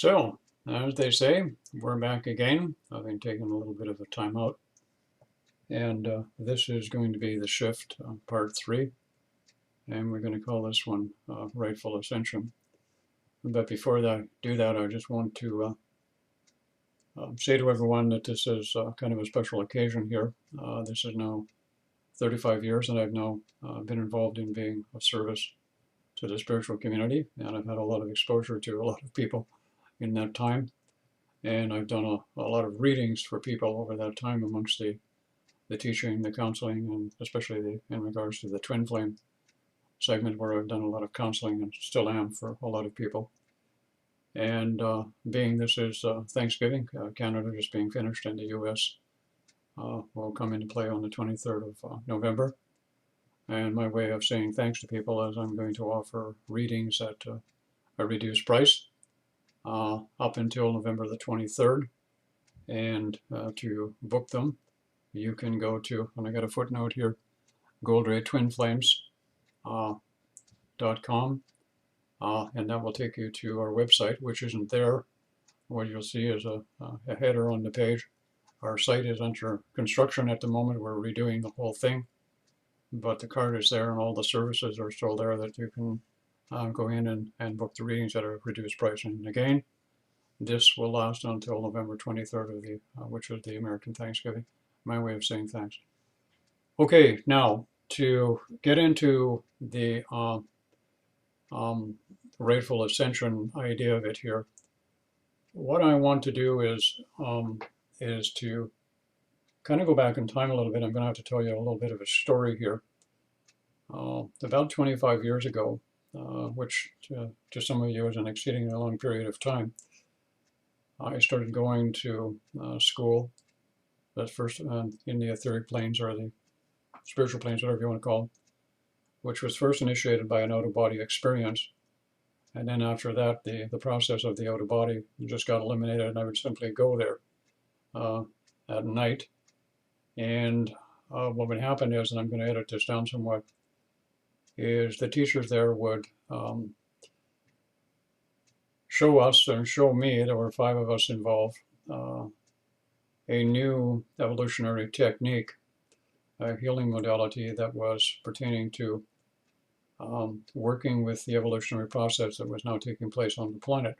So, as they say, we're back again. I've been taking a little bit of a time out, and this is going to be the shift, part 3, and we're going to call this one Rightful Ascension. But before I do that, I just want to say to everyone that this is kind of a special occasion here. This is now 35 years that I've now been involved in being of service to the spiritual community, and I've had a lot of exposure to a lot of people in that time. And I've done a lot of readings for people over that time amongst the teaching, the counseling, and especially in regards to the twin flame segment where I've done a lot of counseling and still am for a lot of people. And being this is Thanksgiving, Canada just being finished, and the US will come into play on the 23rd of November. And my way of saying thanks to people is I'm going to offer readings at a reduced price up until November the 23rd. And to book them, you can go to, and I got a footnote here, goldraytwinflames.com, and that will take you to our website, which isn't there. What you'll see is a header on the page. Our site is under construction at the moment. We're redoing the whole thing, but the card is there and all the services are still there that you can go in and book the readings at a reduced price. And again, this will last until November 23rd of which is the American Thanksgiving. My way of saying thanks. Okay, now to get into the Rightful Ascension idea of it here, what I want to do is to kind of go back in time a little bit. I'm going to have to tell you a little bit of a story here. About 25 years ago, which to some of you is an exceedingly long period of time, I started going to school. That's first in the etheric planes, or the spiritual planes, whatever you want to call them, which was first initiated by an out-of-body experience. And then after that, the process of the out-of-body just got eliminated, and I would simply go there at night. And what would happen is, and I'm going to edit this down somewhat, is the teachers there would show us, and show me, there were 5 of us involved, a new evolutionary technique, a healing modality that was pertaining to working with the evolutionary process that was now taking place on the planet.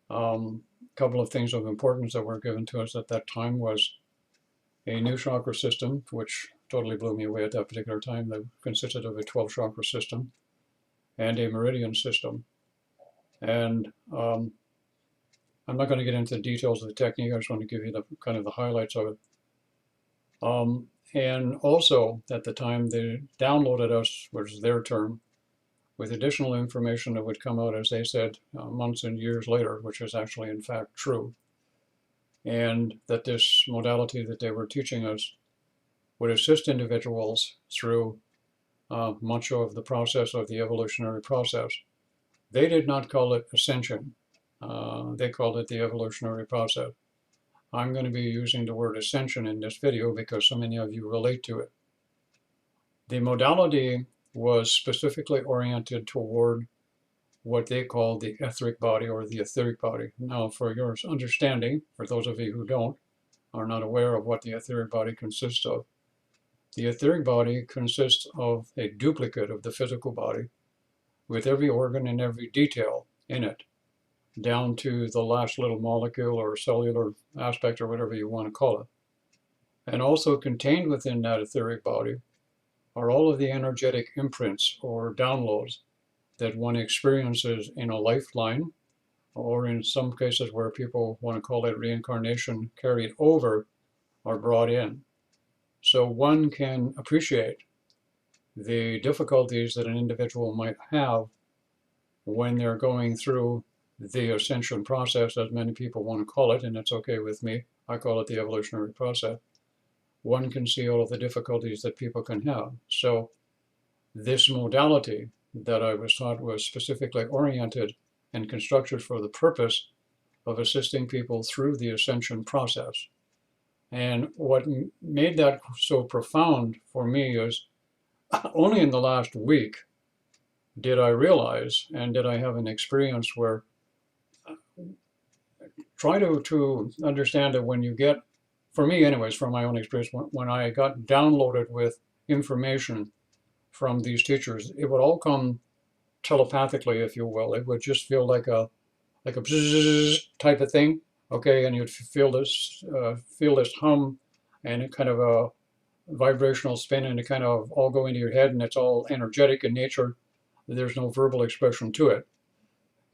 Couple of things of importance that were given to us at that time was a new chakra system, which totally blew me away at that particular time, that consisted of a 12 chakra system and a Meridian System. And I'm not going to get into the details of the technique. I just want to give you the kind of the highlights of it. And also at the time they downloaded us, which is their term, with additional information that would come out, as they said, months and years later, which is actually in fact true. And that this modality that they were teaching us would assist individuals through much of the process of the evolutionary process. They did not call it ascension. They called it the evolutionary process. I'm going to be using the word ascension in this video because so many of you relate to it. The modality was specifically oriented toward what they call the etheric body, or the etheric body. Now, for your understanding, for those of you who are not aware of what the etheric body consists of, the etheric body consists of a duplicate of the physical body, with every organ and every detail in it, down to the last little molecule or cellular aspect, or whatever you want to call it. And also contained within that etheric body are all of the energetic imprints or downloads that one experiences in a lifeline, or in some cases where people want to call it reincarnation, carried over or brought in. So one can appreciate the difficulties that an individual might have when they're going through the ascension process, as many people want to call it, and that's okay with me. I call it the evolutionary process. One can see all of the difficulties that people can have. So this modality that I was taught was specifically oriented and constructed for the purpose of assisting people through the ascension process. And what made that so profound for me is only in the last week did I realize, and did I have an experience where try to understand that when you get, for me anyways, from my own experience, when I got downloaded with information from these teachers, it would all come telepathically, if you will. It would just feel like a bzzz type of thing, okay, and you'd feel this hum and a kind of a vibrational spin, and it kind of all go into your head, and it's all energetic in nature. There's no verbal expression to it,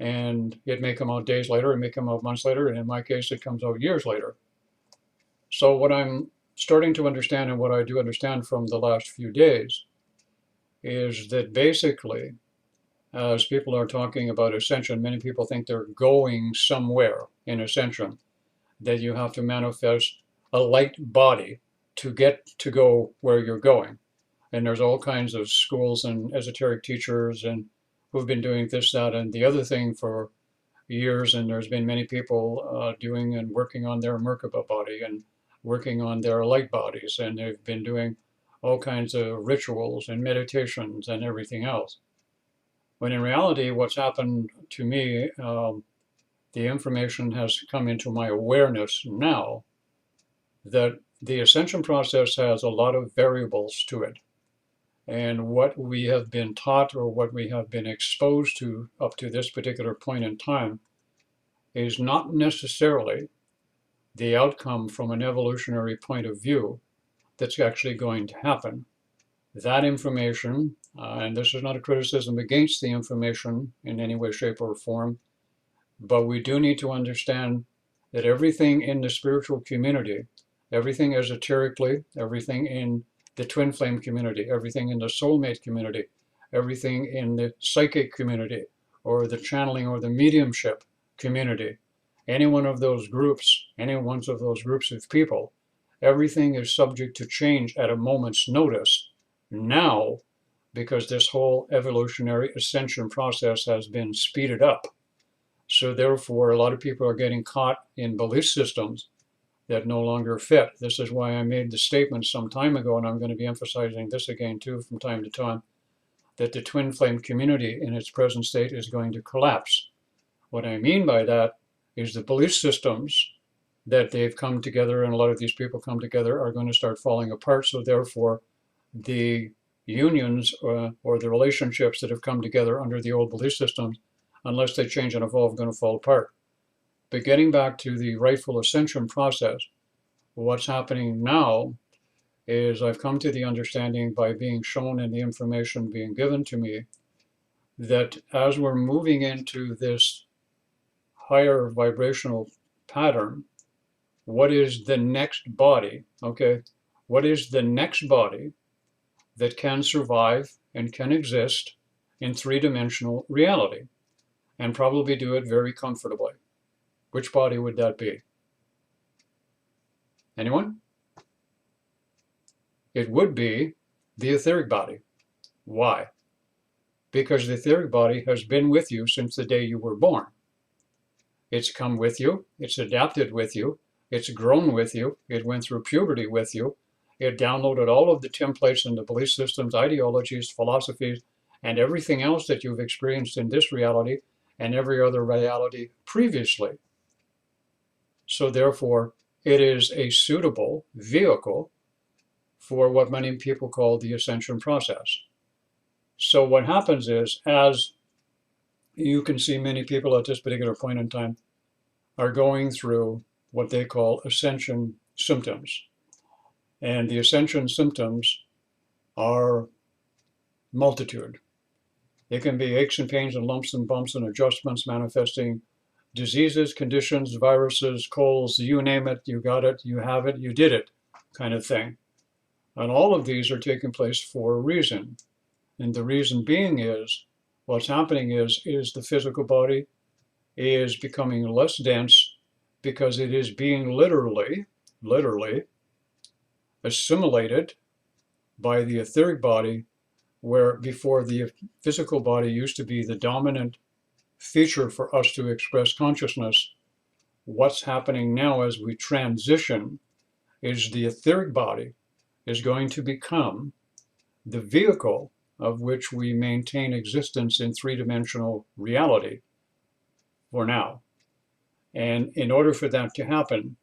and it may come out days later, it may come out months later, and in my case, it comes out years later. So what I'm starting to understand, and what I do understand from the last few days, is that basically, as people are talking about ascension, many people think they're going somewhere in ascension, that you have to manifest a light body to get to go where you're going. And there's all kinds of schools and esoteric teachers and who've been doing this, that, and the other thing for years. And there's been many people doing and working on their Merkaba body and working on their light bodies. And they've been doing all kinds of rituals and meditations and everything else. When in reality, what's happened to me, the information has come into my awareness now that the ascension process has a lot of variables to it. And what we have been taught or what we have been exposed to up to this particular point in time is not necessarily the outcome from an evolutionary point of view that's actually going to happen. That information, and this is not a criticism against the information in any way, shape, or form, but we do need to understand that everything in the spiritual community, everything esoterically, everything in the twin flame community, everything in the soulmate community, everything in the psychic community, or the channeling or the mediumship community, any one of those groups, any one of those groups of people, everything is subject to change at a moment's notice now, because this whole evolutionary ascension process has been speeded up. So therefore, a lot of people are getting caught in belief systems that no longer fit. This is why I made the statement some time ago, and I'm going to be emphasizing this again too from time to time, that the twin flame community in its present state is going to collapse. What I mean by that is the belief systems that they've come together, and a lot of these people come together, are going to start falling apart. So therefore, the unions or the relationships that have come together under the old belief systems, unless they change and evolve, are going to fall apart. But getting back to the rightful ascension process, what's happening now is I've come to the understanding by being shown and the information being given to me that as we're moving into this higher vibrational pattern, what is the next body, okay? What is the next body that can survive and can exist in three-dimensional reality and probably do it very comfortably? Which body would that be? Anyone? It would be the etheric body. Why? Because the etheric body has been with you since the day you were born. It's come with you, it's adapted with you, it's grown with you, it went through puberty with you, it downloaded all of the templates and the belief systems, ideologies, philosophies, and everything else that you've experienced in this reality and every other reality previously. So therefore, it is a suitable vehicle for what many people call the ascension process. So what happens is, as you can see, many people at this particular point in time are going through what they call ascension symptoms. And the ascension symptoms are multitude. It can be aches and pains and lumps and bumps and adjustments manifesting diseases, conditions, viruses, colds, you name it, you got it, you have it, you did it, kind of thing. And all of these are taking place for a reason. And the reason being is, what's happening is the physical body is becoming less dense because it is being literally assimilated by the etheric body, where before the physical body used to be the dominant feature for us to express consciousness. What's happening now as we transition is the etheric body is going to become the vehicle of which we maintain existence in three-dimensional reality for now. And in order for that to happen,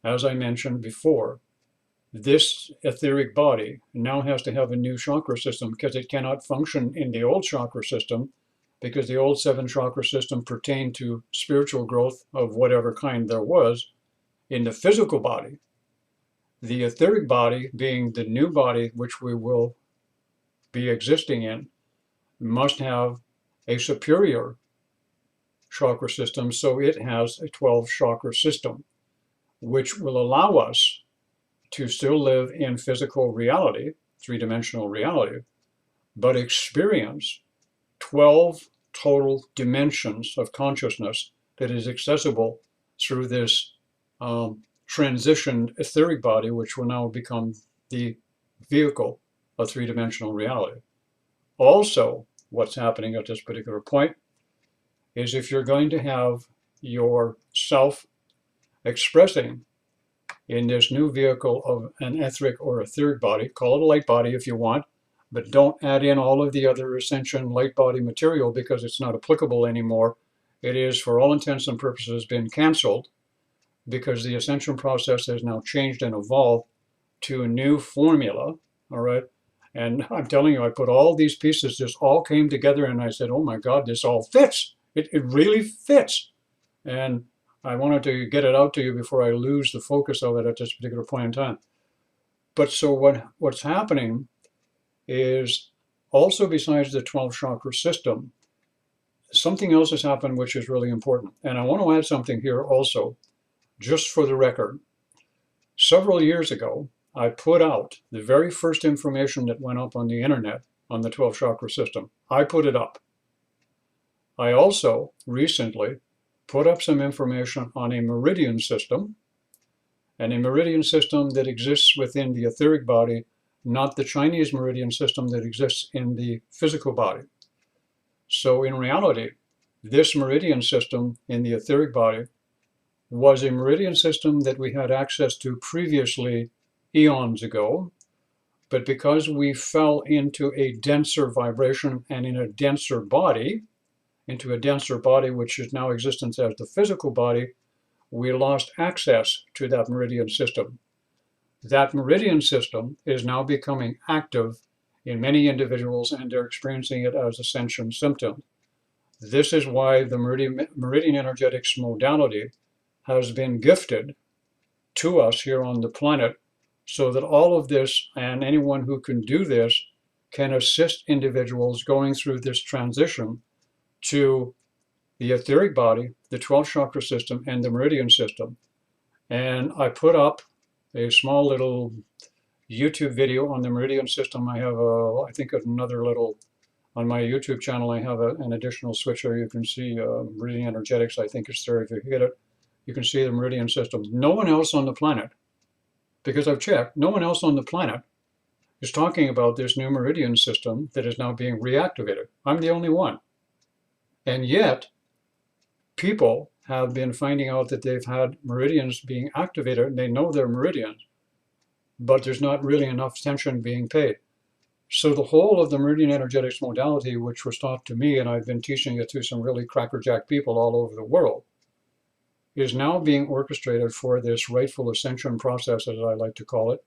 as I mentioned before, this etheric body now has to have a new chakra system because it cannot function in the old chakra system, because the old 7 chakra system pertained to spiritual growth of whatever kind there was in the physical body. The etheric body, being the new body which we will be existing in, must have a superior chakra system, so it has a 12 chakra system, which will allow us to still live in physical reality, 3-dimensional reality, but experience 12 total dimensions of consciousness that is accessible through this transitioned etheric body, which will now become the vehicle of 3-dimensional reality. Also, what's happening at this particular point is if you're going to have yourself expressing in this new vehicle of an etheric or etheric body, call it a light body if you want, but don't add in all of the other ascension light body material because it's not applicable anymore. It is, for all intents and purposes, been canceled because the ascension process has now changed and evolved to a new formula, all right? And I'm telling you, I put all these pieces, this all came together, and I said, oh my God, this all fits. It really fits. And I wanted to get it out to you before I lose the focus of it at this particular point in time. But so what's happening is also, besides the 12 chakra system, something else has happened which is really important. And I want to add something here also, just for the record. Several years ago, I put out the very first information that went up on the internet on the 12 chakra system. I put it up. I also recently put up some information on a meridian system, and a meridian system that exists within the etheric body, not the Chinese meridian system that exists in the physical body. So in reality, this meridian system in the etheric body was a meridian system that we had access to previously eons ago, but because we fell into a denser vibration and in a denser body, into a denser body which is now existence as the physical body, we lost access to that meridian system. That meridian system is now becoming active in many individuals, and they're experiencing it as ascension symptoms. This is why the meridian energetics modality has been gifted to us here on the planet, so that all of this and anyone who can do this can assist individuals going through this transition to the etheric body, the 12 chakra system, and the meridian system. And I put up a small little YouTube video on the meridian system. I have I think another little, on my YouTube channel, I have an additional switcher. You can see meridian energetics, I think it's there. If you hit it, you can see the meridian system. No one else on the planet, because I've checked, no one else on the planet is talking about this new meridian system that is now being reactivated. I'm the only one. And yet, people have been finding out that they've had meridians being activated, and they know they're meridians, but there's not really enough attention being paid. So the whole of the meridian energetics modality, which was taught to me, and I've been teaching it to some really crackerjack people all over the world, is now being orchestrated for this rightful ascension process, as I like to call it,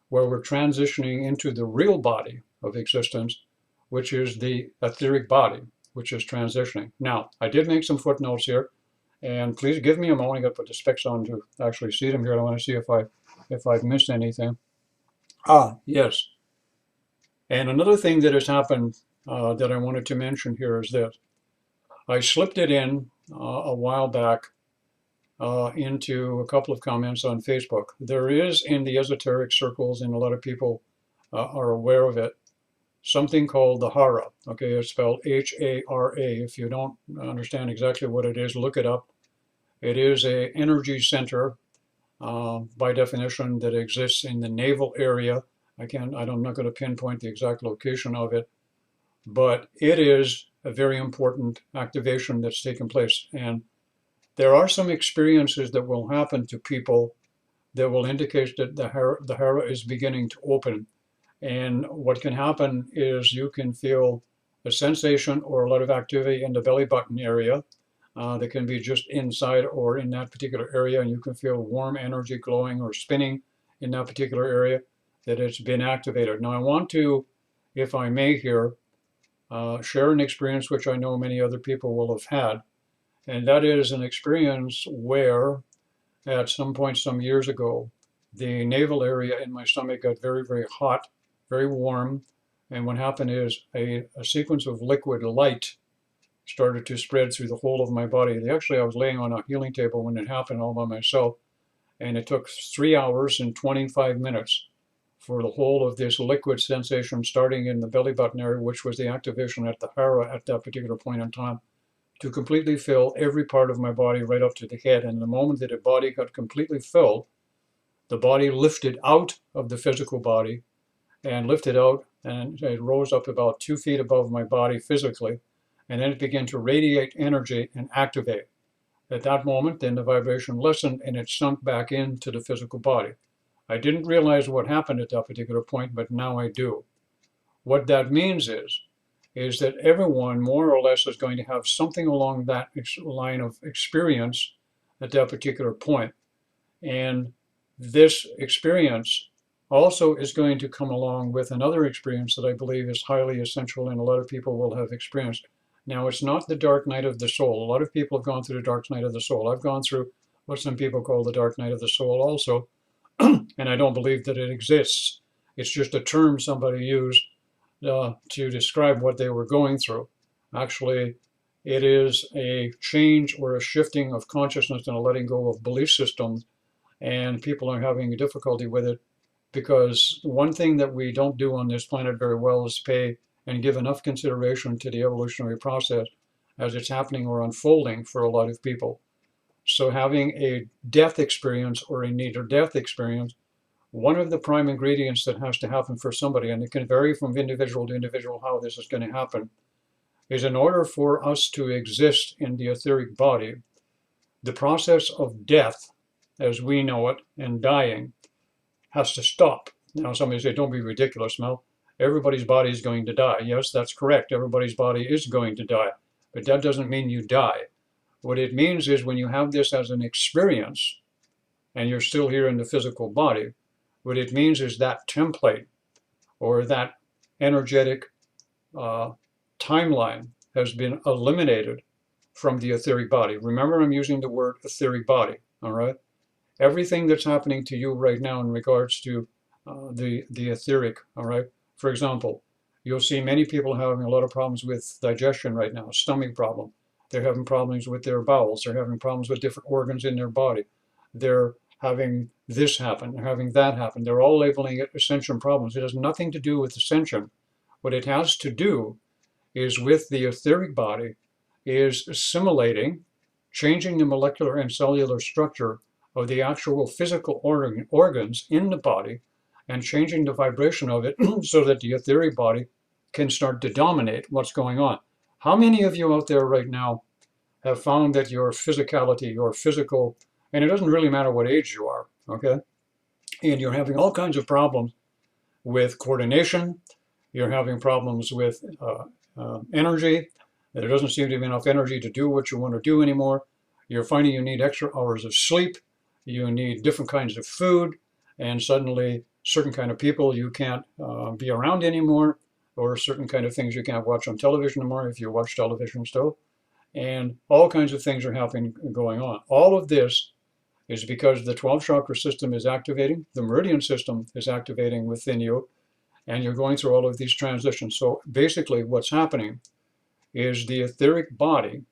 where we're transitioning into the real body of existence, which is the etheric body, which is transitioning. Now, I did make some footnotes here, and please give me a moment. I got to put the specs on to actually see them here. I want to see if I've missed anything. Yes. And another thing that has happened that I wanted to mention here is this. I slipped it in a while back into a couple of comments on Facebook. There is, in the esoteric circles, and a lot of people are aware of it, something called the Hara. Okay, it's spelled H-A-R-A. If you don't understand exactly what it is, look it up. It is an energy center, by definition, that exists in the naval area. I'm not going to pinpoint the exact location of it, but it is a very important activation that's taken place. And there are some experiences that will happen to people that will indicate that the Hara is beginning to open. And what can happen is you can feel a sensation or a lot of activity in the belly button area. that can be just inside or in that particular area, and you can feel warm energy glowing or spinning in that particular area, that it's been activated. Now I want to, if I may here, share an experience which I know many other people will have had, and that is an experience where at some point some years ago, the navel area in my stomach got very, very hot, very warm, and what happened is a sequence of liquid light started to spread through the whole of my body. Actually, I was laying on a healing table when it happened all by myself, and it took 3 hours and 25 minutes for the whole of this liquid sensation, starting in the belly button area, which was the activation at the Hara at that particular point in time, to completely fill every part of my body right up to the head. And the moment that the body got completely filled, the body lifted out of the physical body and lifted out, and it rose up about 2 feet above my body physically, and then it began to radiate energy and activate. At that moment, then the vibration lessened and it sunk back into the physical body. I didn't realize what happened at that particular point, but now I do. What that means is that everyone more or less is going to have something along that line of experience at that particular point. And this experience also is going to come along with another experience that I believe is highly essential and a lot of people will have experienced. Now, it's not the dark night of the soul. A lot of people have gone through the dark night of the soul. I've gone through what some people call the dark night of the soul also, and I don't believe that it exists. It's just a term somebody used to describe what they were going through. Actually, it is a change or a shifting of consciousness and a letting go of belief systems, and people are having difficulty with it because one thing that we don't do on this planet very well is pay and give enough consideration to the evolutionary process as it's happening or unfolding for a lot of people. So having a death experience or a near-death experience, one of the prime ingredients that has to happen for somebody, and it can vary from individual to individual how this is going to happen, is in order for us to exist in the etheric body, the process of death, as we know it, and dying, has to stop. Now somebody say, don't be ridiculous, Mel. Everybody's body is going to die. Yes, that's correct. Everybody's body is going to die. But that doesn't mean you die. What it means is when you have this as an experience, and you're still here in the physical body, what it means is that template or that energetic timeline has been eliminated from the etheric body. Remember, I'm using the word etheric body, all right? Everything that's happening to you right now in regards to the etheric, all right? For example, you'll see many people having a lot of problems with digestion right now, stomach problem. They're having problems with their bowels. They're having problems with different organs in their body. They're having this happen. They're having that happen. They're all labeling it ascension problems. It has nothing to do with ascension. What it has to do is with the etheric body is assimilating, changing the molecular and cellular structure of the actual physical organs in the body and changing the vibration of it so that the etheric body can start to dominate what's going on. How many of you out there right now have found that your physicality, your physical, and it doesn't really matter what age you are, okay? And you're having all kinds of problems with coordination, you're having problems with energy, there doesn't seem to be enough energy to do what you want to do anymore, you're finding you need extra hours of sleep, you need different kinds of food, and suddenly certain kind of people you can't be around anymore, or certain kind of things you can't watch on television anymore if you watch television still. And all kinds of things are happening, going on. All of this is because the 12 chakra system is activating, the Meridian System is activating within you, and you're going through all of these transitions. So basically what's happening is the etheric body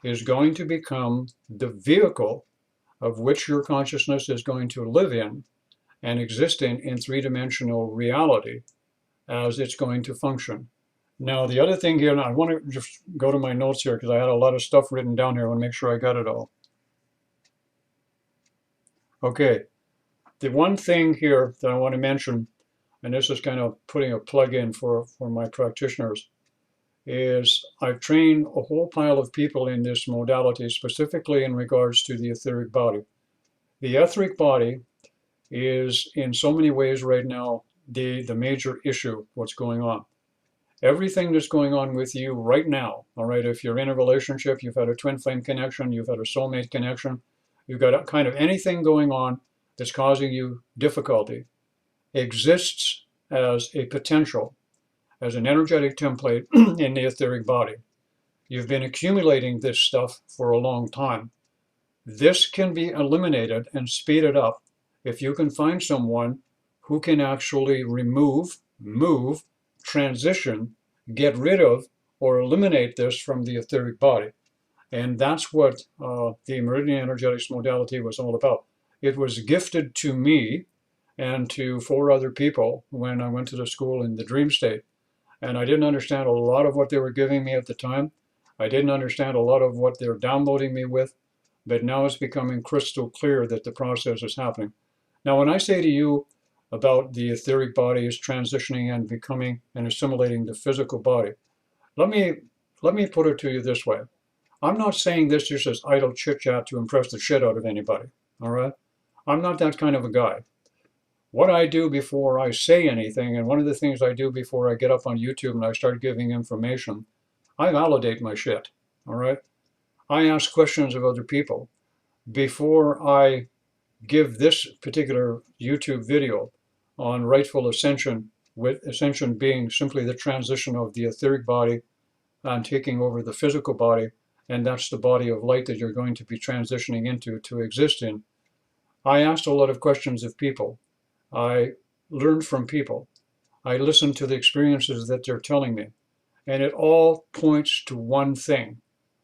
is going to become the vehicle of which your consciousness is going to live in and exist in three-dimensional reality as it's going to function. Now, the other thing here, and I want to just go to my notes here because I had a lot of stuff written down here. I want to make sure I got it all. Okay, the one thing here that I want to mention, and this is kind of putting a plug in for my practitioners, is I've trained a whole pile of people in this modality, specifically in regards to the etheric body. The etheric body is in so many ways right now the major issue, what's going on. Everything that's going on with you right now, all right, if you're in a relationship, you've had a twin flame connection, you've had a soulmate connection, you've got kind of anything going on that's causing you difficulty, exists as a potential, as an energetic template in the etheric body. You've been accumulating this stuff for a long time. This can be eliminated and speeded up if you can find someone who can actually remove, move, transition, get rid of, or eliminate this from the etheric body. And that's what the Meridian Energetics modality was all about. It was gifted to me and to 4 other people when I went to the school in the dream state. And I didn't understand a lot of what they were giving me at the time. I didn't understand a lot of what they're downloading me with, but now it's becoming crystal clear that the process is happening. Now, when I say to you about the etheric body is transitioning and becoming and assimilating the physical body, let me put it to you this way. I'm not saying this just as idle chit-chat to impress the shit out of anybody, all right? I'm not that kind of a guy. What I do before I say anything, and one of the things I do before I get up on YouTube and I start giving information, I validate my shit, all right? I ask questions of other people. Before I give this particular YouTube video on rightful ascension, with ascension being simply the transition of the etheric body and taking over the physical body, and that's the body of light that you're going to be transitioning into to exist in. I asked a lot of questions of people. I learned from people. I listened to the experiences that they're telling me. And it all points to one thing.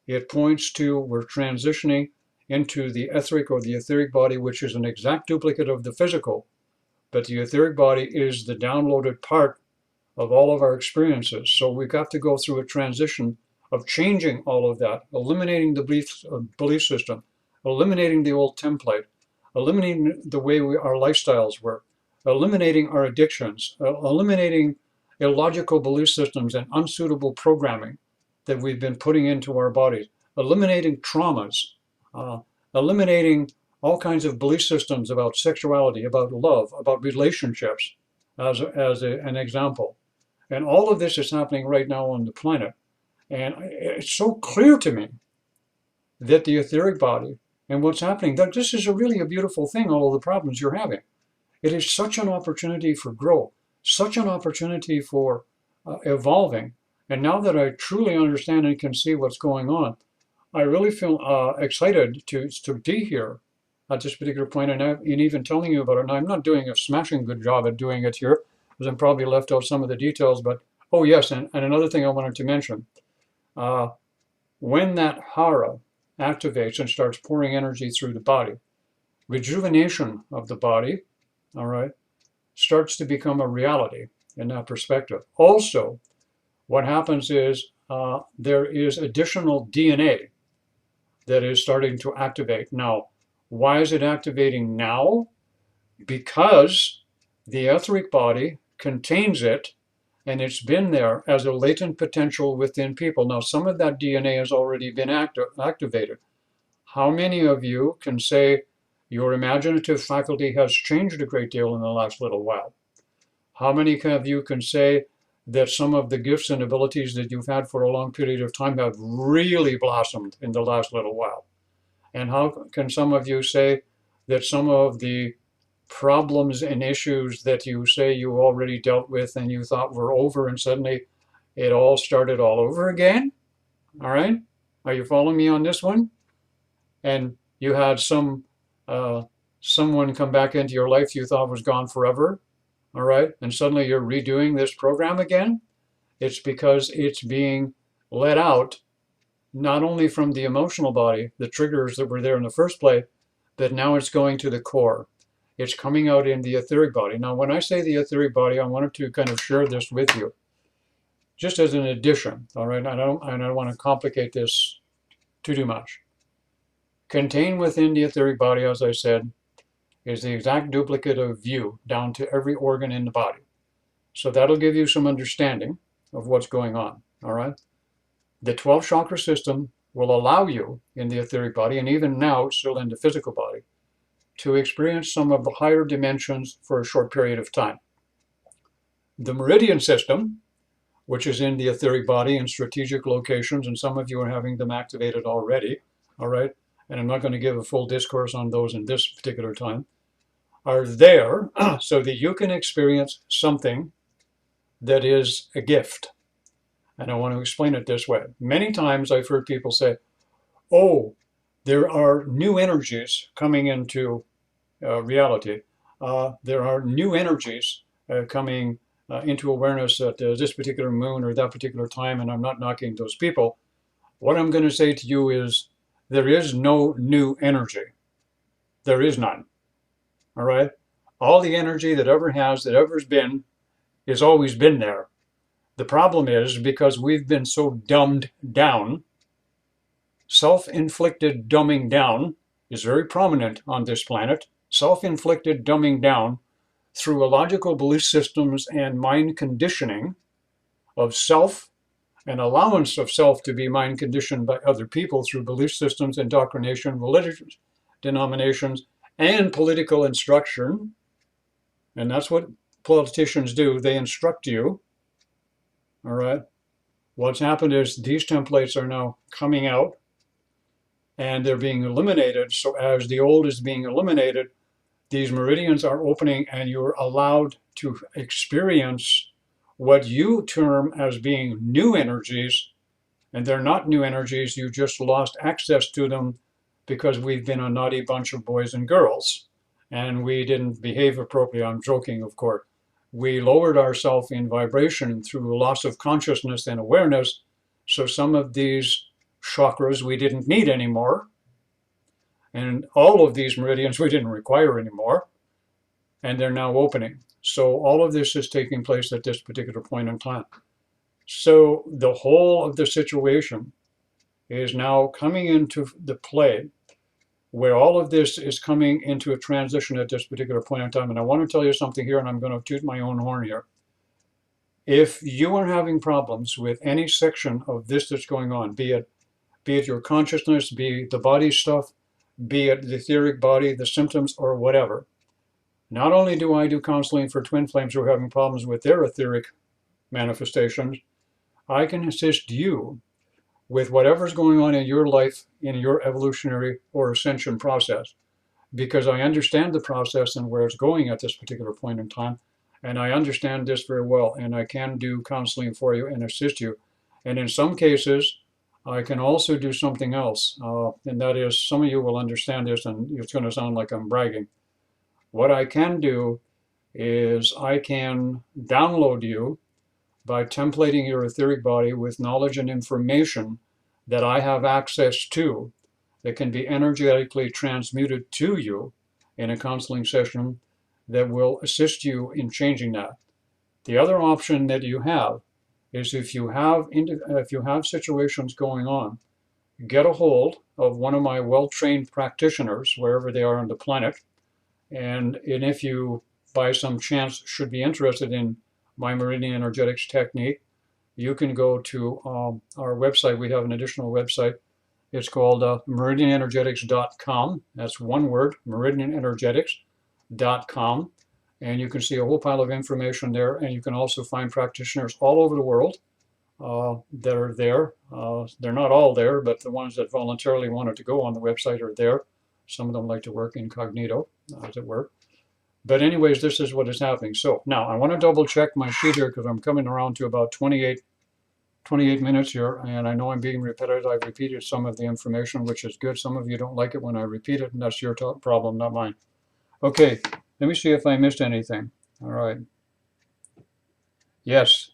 It points to we're transitioning into the etheric or the etheric body, which is an exact duplicate of the physical. But the etheric body is the downloaded part of all of our experiences. So we've got to go through a transition of changing all of that, eliminating the belief system, eliminating the old template, eliminating the way our lifestyles work, eliminating our addictions, eliminating illogical belief systems and unsuitable programming that we've been putting into our bodies, eliminating traumas, eliminating all kinds of belief systems about sexuality, about love, about relationships, as an example. And all of this is happening right now on the planet. And it's so clear to me that the etheric body and what's happening, that this is really a beautiful thing, all of the problems you're having. It is such an opportunity for growth, such an opportunity for evolving. And now that I truly understand and can see what's going on, I really feel excited to be here at this particular point and even telling you about it. Now, I'm not doing a smashing good job at doing it here, because I'm probably left out some of the details. But, oh yes, and another thing I wanted to mention. When that Hara activates and starts pouring energy through the body, rejuvenation of the body, all right, starts to become a reality in that perspective. Also, what happens is there is additional DNA that is starting to activate. Now, why is it activating now? Because the etheric body contains it, and it's been there as a latent potential within people. Now, some of that DNA has already been activated. How many of you can say your imaginative faculty has changed a great deal in the last little while? How many of you can say that some of the gifts and abilities that you've had for a long period of time have really blossomed in the last little while? And how can some of you say that some of the problems and issues that you say you already dealt with and you thought were over, and suddenly it all started all over again? All right? Are you following me on this one? And you had someone come back into your life you thought was gone forever, all right? And suddenly you're redoing this program again. It's because it's being let out, not only from the emotional body, the triggers that were there in the first place, but now it's going to the core. It's coming out in the etheric body. Now, when I say the etheric body, I wanted to kind of share this with you, just as an addition, all right? I don't want to complicate this too much. Contained within the etheric body, as I said, is the exact duplicate of you down to every organ in the body. So that'll give you some understanding of what's going on, all right? The 12 chakra system will allow you in the etheric body, and even now still in the physical body, to experience some of the higher dimensions for a short period of time. The Meridian System which is in the etheric body in strategic locations, and some of you are having them activated already, all right? And I'm not going to give a full discourse on those in this particular time, are there so that you can experience something that is a gift. And I want to explain it this way. Many times I've heard people say, oh, there are new energies coming into reality. There are new energies coming into awareness at this particular moon or that particular time, and I'm not knocking those people. What I'm going to say to you is there is no new energy. There is none. All right? All the energy that ever has, that ever's been, has always been there. The problem is because we've been so dumbed down, self-inflicted dumbing down is very prominent on this planet. Self-inflicted dumbing down through illogical belief systems and mind conditioning of self and allowance of self to be mind conditioned by other people through belief systems, indoctrination, religious denominations, and political instruction. And that's what politicians do. They instruct you. All right. What's happened is these templates are now coming out and they're being eliminated. So as the old is being eliminated, these meridians are opening and you're allowed to experience what you term as being new energies. And they're not new energies. You just lost access to them because we've been a naughty bunch of boys and girls and we didn't behave appropriately. I'm joking, of course. We lowered ourselves in vibration through loss of consciousness and awareness. So some of these chakras we didn't need anymore. And all of these meridians we didn't require anymore. And they're now opening. So all of this is taking place at this particular point in time. So the whole of the situation is now coming into the play where all of this is coming into a transition at this particular point in time. And I want to tell you something here, and I'm going to toot my own horn here. If you are having problems with any section of this that's going on, be it your consciousness, be it the body stuff, be it the etheric body, the symptoms, or whatever, not only do I do counseling for twin flames who are having problems with their etheric manifestations, I can assist you with whatever's going on in your life, in your evolutionary or ascension process, because I understand the process and where it's going at this particular point in time. And I understand this very well, and I can do counseling for you and assist you. And in some cases, I can also do something else, and that is, some of you will understand this, and it's going to sound like I'm bragging. What I can do is I can download you by templating your etheric body with knowledge and information that I have access to that can be energetically transmuted to you in a counseling session that will assist you in changing that. The other option that you have is if you have situations going on, get a hold of one of my well-trained practitioners, wherever they are on the planet, and if you, by some chance, should be interested in my Meridian Energetics technique, you can go to our website. We have an additional website. It's called meridianenergetics.com. That's one word, meridianenergetics.com. And you can see a whole pile of information there. And you can also find practitioners all over the world that are there. They're not all there, but the ones that voluntarily wanted to go on the website are there. Some of them like to work incognito, as it were. But anyways, this is what is happening. So now I want to double check my sheet here because I'm coming around to about 28 minutes here. And I know I'm being repetitive. I've repeated some of the information, which is good. Some of you don't like it when I repeat it, and that's your problem, not mine. Okay, let me see if I missed anything. All right. Yes.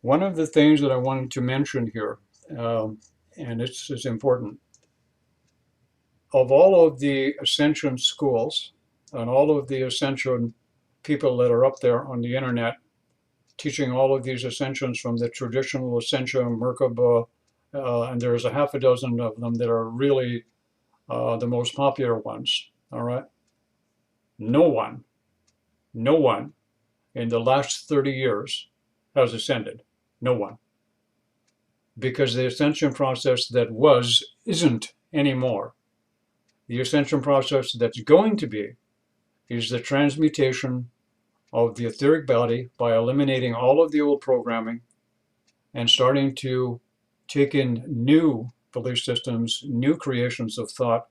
One of the things that I wanted to mention here, and it's important, of all of the Ascension schools and all of the Ascension people that are up there on the internet teaching all of these Ascensions from the traditional Ascension, Merkaba, and there's a half a dozen of them that are really the most popular ones, all right? No one in the last 30 years has ascended. No one. Because the ascension process that was isn't anymore. The ascension process that's going to be is the transmutation of the etheric body by eliminating all of the old programming and starting to take in new belief systems, new creations of thought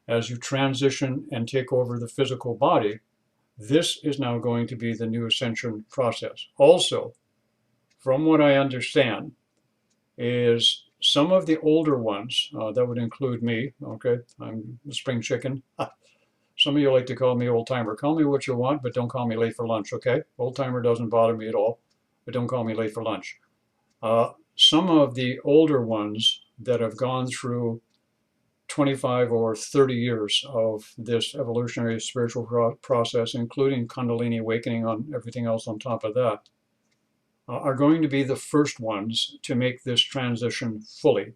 as you transition and take over the physical body. This is now going to be the new ascension process. Also, from what I understand, is some of the older ones, that would include me, okay, I'm the spring chicken. Some of you like to call me old timer. Call me what you want, but don't call me late for lunch, okay? Old timer doesn't bother me at all, but don't call me late for lunch. Some of the older ones that have gone through 25 or 30 years of this evolutionary spiritual process, including Kundalini awakening on everything else on top of that, are going to be the first ones to make this transition fully.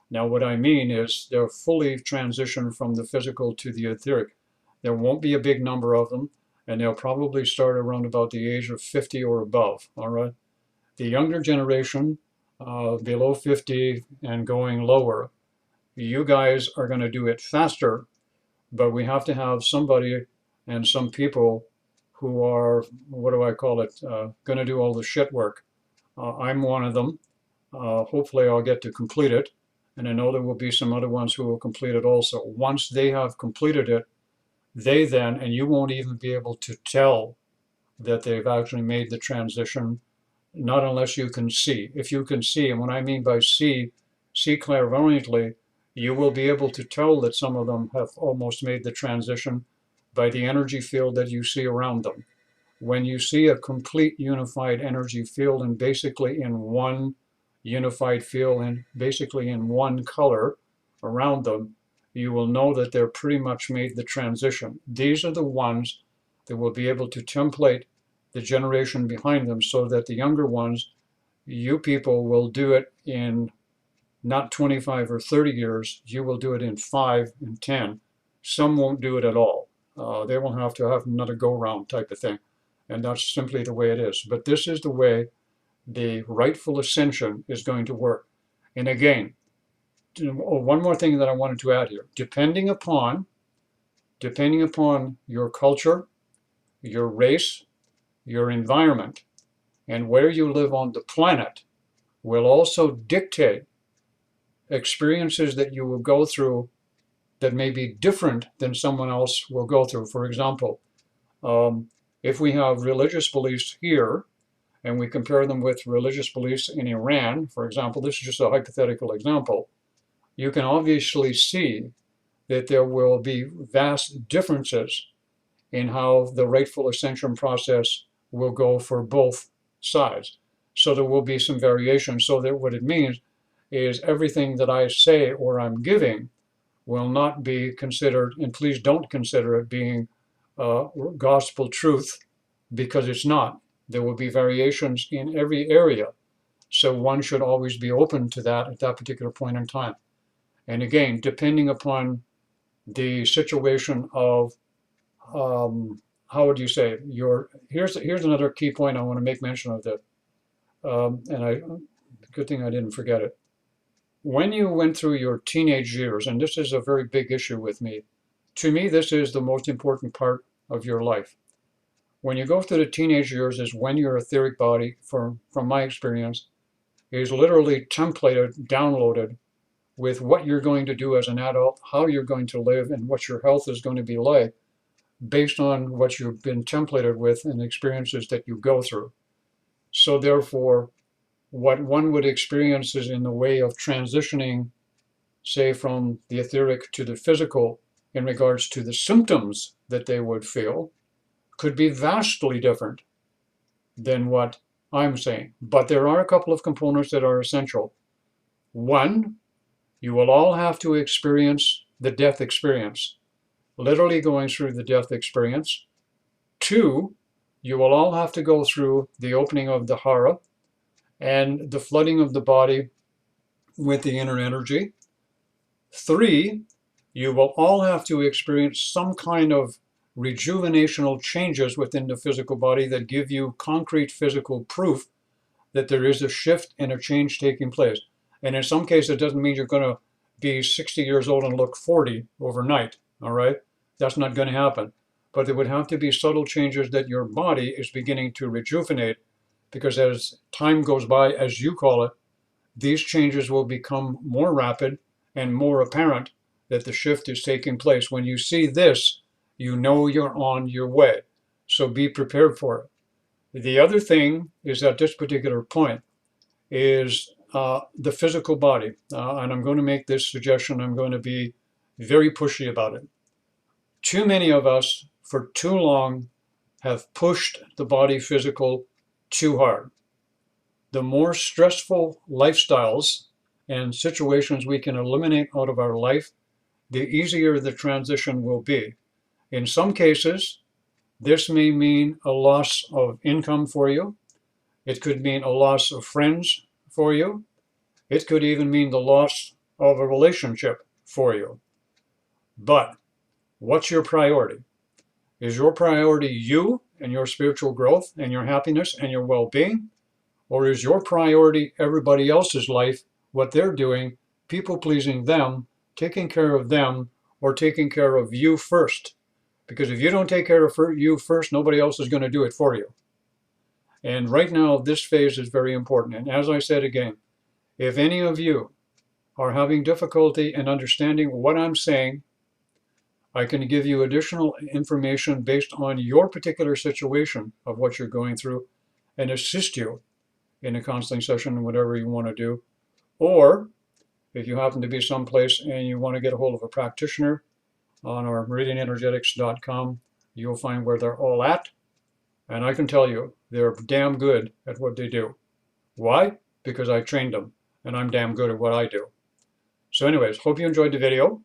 Now, what I mean is they're fully transitioned from the physical to the etheric. There won't be a big number of them, and they'll probably start around about the age of 50 or above, all right? The younger generation, below 50 and going lower, you guys are going to do it faster, but we have to have somebody and some people who are, what do I call it, going to do all the shit work. I'm one of them. Hopefully I'll get to complete it. And I know there will be some other ones who will complete it also. Once they have completed it, they then, and you won't even be able to tell that they've actually made the transition, not unless you can see. If you can see, and what I mean by see clairvoyantly, you will be able to tell that some of them have almost made the transition by the energy field that you see around them. When you see a complete unified energy field and basically in one unified field and basically in one color around them, you will know that they're pretty much made the transition. These are the ones that will be able to template the generation behind them so that the younger ones, you people will do it in not 25 or 30 years, you will do it in 5 and 10. Some won't do it at all. They will have to have another go-round type of thing. And that's simply the way it is. But this is the way the rightful ascension is going to work. And again, one more thing that I wanted to add here. Depending upon your culture, your race, your environment, and where you live on the planet will also dictate experiences that you will go through that may be different than someone else will go through. For example, if we have religious beliefs here and we compare them with religious beliefs in Iran, for example, this is just a hypothetical example, you can obviously see that there will be vast differences in how the rightful ascension process will go for both sides. So there will be some variation. So that what it means is everything that I say or I'm giving will not be considered, and please don't consider it being gospel truth, because it's not. There will be variations in every area. So one should always be open to that at that particular point in time. And again, depending upon the situation of, how would you say, here's another key point I want to make mention of that. Good thing I didn't forget it. When you went through your teenage years, and this is a very big issue with me, to me, this is the most important part of your life. When you go through the teenage years is when your etheric body, from my experience, is literally templated, downloaded with what you're going to do as an adult, how you're going to live, and what your health is going to be like based on what you've been templated with and experiences that you go through. So therefore, what one would experience is in the way of transitioning, say, from the etheric to the physical in regards to the symptoms that they would feel could be vastly different than what I'm saying. But there are a couple of components that are essential. One, you will all have to experience the death experience, literally going through the death experience. Two, you will all have to go through the opening of the Hara and the flooding of the body with the inner energy. Three, you will all have to experience some kind of rejuvenational changes within the physical body that give you concrete physical proof that there is a shift and a change taking place. And in some cases, it doesn't mean you're going to be 60 years old and look 40 overnight. all right? That's not going to happen. But there would have to be subtle changes that your body is beginning to rejuvenate, because as time goes by, as you call it, these changes will become more rapid and more apparent that the shift is taking place. When you see this, you know you're on your way. So be prepared for it. The other thing is, at this particular point, is the physical body. And I'm going to make this suggestion. I'm going to be very pushy about it. Too many of us, for too long, have pushed the body physical too hard. The more stressful lifestyles and situations we can eliminate out of our life, the easier the transition will be. In some cases, this may mean a loss of income for you. It could mean a loss of friends for you. It could even mean the loss of a relationship for you. But what's your priority? Is your priority you and your spiritual growth and your happiness and your well-being? Or is your priority everybody else's life, what they're doing, people pleasing them, taking care of them, or taking care of you first? Because if you don't take care of you first, nobody else is going to do it for you. And right now, this phase is very important. And as I said again, if any of you are having difficulty in understanding what I'm saying, I can give you additional information based on your particular situation of what you're going through and assist you in a counseling session, whatever you want to do. Or if you happen to be someplace and you want to get a hold of a practitioner, on our meridianenergetics.com, you'll find where they're all at. And I can tell you, they're damn good at what they do. Why? Because I trained them, and I'm damn good at what I do. So anyways, hope you enjoyed the video,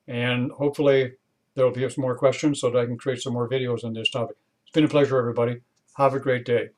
and hopefully there'll be some more questions so that I can create some more videos on this topic. It's been a pleasure, everybody. Have a great day.